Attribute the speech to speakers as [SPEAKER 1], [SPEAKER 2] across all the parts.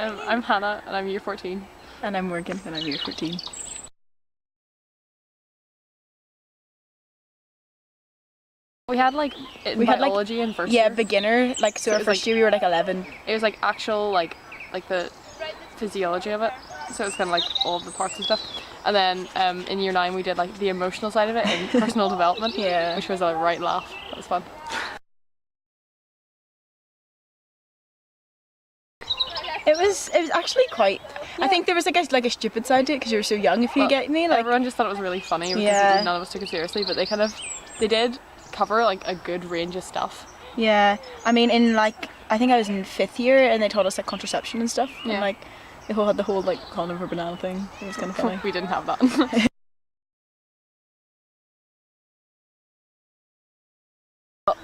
[SPEAKER 1] I'm Hannah and I'm year 14.
[SPEAKER 2] And I'm Morgan and I'm year 14.
[SPEAKER 1] We had like biology in first year.
[SPEAKER 2] Yeah, beginner. Like so, our first year we were like 11.
[SPEAKER 1] It was like actual like the physiology of it. So it was kind of like all of the parts and stuff. And then in year 9 we did like the emotional side of it and personal development.
[SPEAKER 2] Yeah.
[SPEAKER 1] Which was a right laugh. That was fun.
[SPEAKER 2] It was actually quite. Yeah. I think there was like a stupid side to it because you were so young. If you get me, like
[SPEAKER 1] everyone just thought it was really funny because none of us took it seriously. But they did cover like a good range of stuff.
[SPEAKER 2] Yeah, I mean, in like I think I was in 5th year and they taught us like contraception and stuff. Yeah. And like they had the whole like condom for banana thing. It was kind of funny.
[SPEAKER 1] We didn't have that.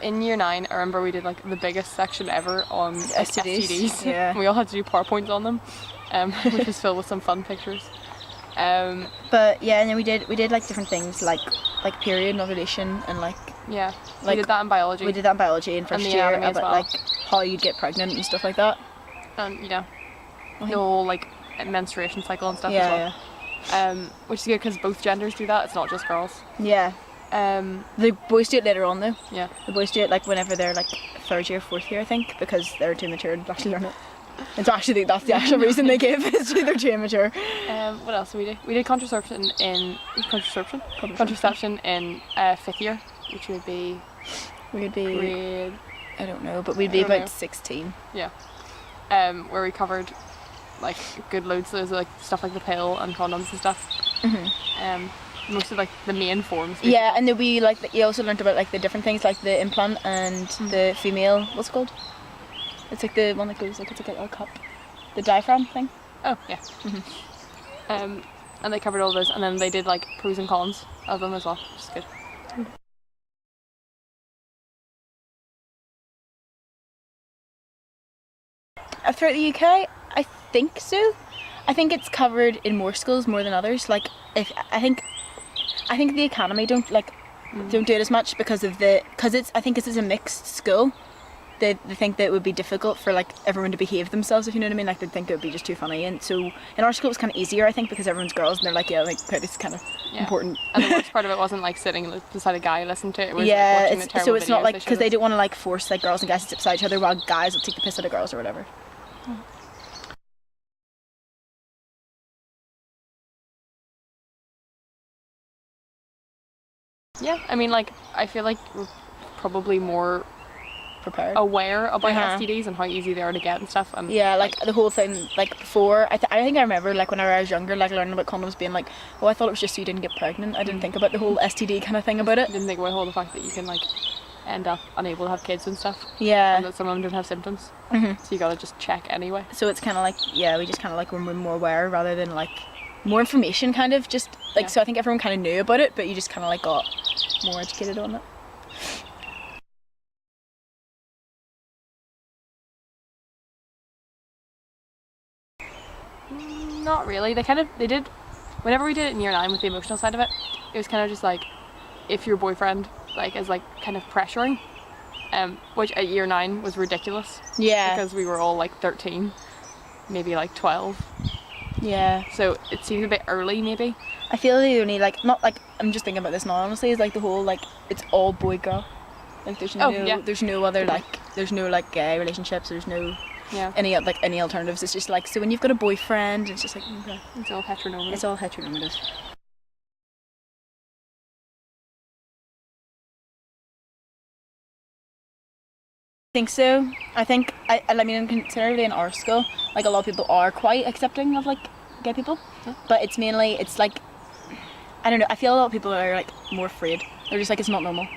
[SPEAKER 1] In year 9, I remember we did like the biggest section ever on STDs.
[SPEAKER 2] Yeah.
[SPEAKER 1] We all had to do PowerPoints on them, which was filled with some fun pictures.
[SPEAKER 2] But yeah, and then we did like different things like period and ovulation and like
[SPEAKER 1] we did that in biology.
[SPEAKER 2] We did that in biology in first year about like how you'd get pregnant and stuff like that.
[SPEAKER 1] The whole like menstruation cycle and stuff as well. Yeah. Which is good because both genders do that. It's not just girls.
[SPEAKER 2] Yeah. The boys do it later on though.
[SPEAKER 1] Yeah.
[SPEAKER 2] The boys do it like whenever they're like 3rd year, 4th year, I think, because they're too mature to actually learn it. And so I actually think that's the actual reason they give is they're too immature.
[SPEAKER 1] What else did we do? We did contraception in 5th year, which would be grade,
[SPEAKER 2] I don't know, but we'd be about 16.
[SPEAKER 1] Yeah. Where we covered like good loads of like stuff like the pill and condoms and stuff. Mm-hmm. Most of like the main forms.
[SPEAKER 2] Yeah, and then we like you also learned about like the different things like the implant and the female, what's it called? It's like the one that goes like it's like a cup, the diaphragm thing.
[SPEAKER 1] Oh yeah. Mm-hmm. And they covered all those, and then they did like pros and cons of them as well, which is good.
[SPEAKER 2] Throughout the UK, I think so. I think it's covered in more schools more than others. Like I think the academy don't do it as much because it's I think it's a mixed school. They think that it would be difficult for like everyone to behave themselves, if you know what I mean. Like they'd think it would be just too funny, and so in our school it was kind of easier, I think, because everyone's girls and they're like, this is kind of important.
[SPEAKER 1] And the worst part of it wasn't like sitting beside a guy listening to it. It was
[SPEAKER 2] like
[SPEAKER 1] watching the terrible
[SPEAKER 2] so it's not like
[SPEAKER 1] because
[SPEAKER 2] they don't want to like force like girls and guys to sit beside each other while guys will take the piss out of girls or whatever.
[SPEAKER 1] Yeah, I mean, like I feel like we're probably more
[SPEAKER 2] prepared,
[SPEAKER 1] aware about STDs and how easy they are to get and stuff. And
[SPEAKER 2] like the whole thing, like before, I think I remember like when I was younger, like learning about condoms, being like, oh, I thought it was just so you didn't get pregnant. I didn't think about the whole STD kind of thing about it.
[SPEAKER 1] I didn't think about the fact that you can like end up unable to have kids and stuff.
[SPEAKER 2] Yeah.
[SPEAKER 1] And that some of them don't have symptoms.
[SPEAKER 2] Mm-hmm.
[SPEAKER 1] So you gotta just check anyway.
[SPEAKER 2] So it's kind of like we just kind of like we're more aware rather than like more information, kind of just like so I think everyone kind of knew about it, but you just kind of like got more educated on it.
[SPEAKER 1] Not really. They did whenever we did it in year 9 with the emotional side of it, it was kind of just like if your boyfriend like is like kind of pressuring, which at year 9 was ridiculous.
[SPEAKER 2] Yeah.
[SPEAKER 1] Because we were all like 13, maybe like 12.
[SPEAKER 2] Yeah.
[SPEAKER 1] So it seemed a bit early maybe.
[SPEAKER 2] I feel the only like not like I'm just thinking about this now honestly is like the whole like it's all boy girl. Like there's no other there's no like gay relationships, there's no any alternatives. It's just like so when you've got a boyfriend it's just like okay.
[SPEAKER 1] It's all heteronormative.
[SPEAKER 2] It's all heteronormative. I think so. I think I mean considerably in our school, like a lot of people are quite accepting of like gay people, but it's like I don't know. I feel a lot of people are like more afraid. They're just like it's not normal.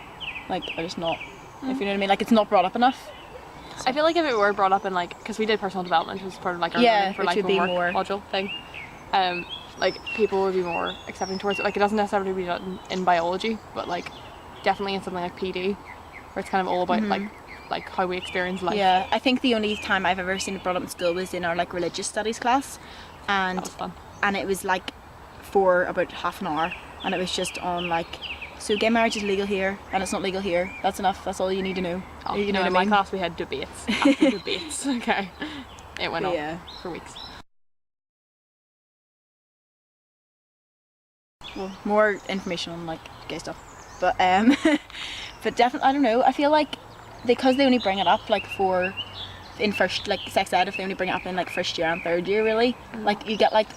[SPEAKER 2] Like they're just not. If you know what I mean. Like it's not brought up enough. So.
[SPEAKER 1] I feel like if it were brought up in like because we did personal development, which was part of like our learning for life and work module thing. Like people would be more accepting towards it. Like it doesn't necessarily be done in biology, but like definitely in something like PD, where it's kind of all about like how we experience life.
[SPEAKER 2] Yeah, I think the only time I've ever seen it brought up in school was in our like religious studies class, and
[SPEAKER 1] that was fun.
[SPEAKER 2] And it was like for about half an hour, and it was just on like so gay marriage is legal here and it's not legal here. That's enough. That's all you need to know.
[SPEAKER 1] In my class we had debates after debates. Okay. it went on for weeks.
[SPEAKER 2] Well, more information on like gay stuff, but but definitely, I don't know, I feel like because they only bring it up like in first, like sex ed, if they only bring it up in like first year and third year really, like you get like,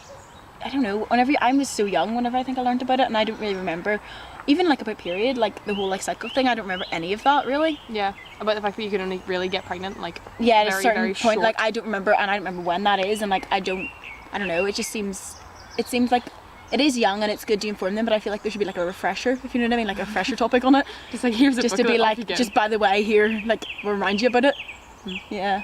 [SPEAKER 2] I don't know, I was so young whenever I think I learned about it, and I don't really remember even like about period, like the whole like cycle thing. I don't remember any of that really.
[SPEAKER 1] Yeah, about the fact that you could only really get pregnant like
[SPEAKER 2] at a certain point short. Like I don't remember, and I don't remember when that is, and like I don't know, it seems like it is young and it's good to inform them, but I feel like there should be like a refresher, if you know what I mean, like a refresher topic on it.
[SPEAKER 1] Just like here's a
[SPEAKER 2] just to be like, just by the way, here, like we'll remind you about it. Yeah.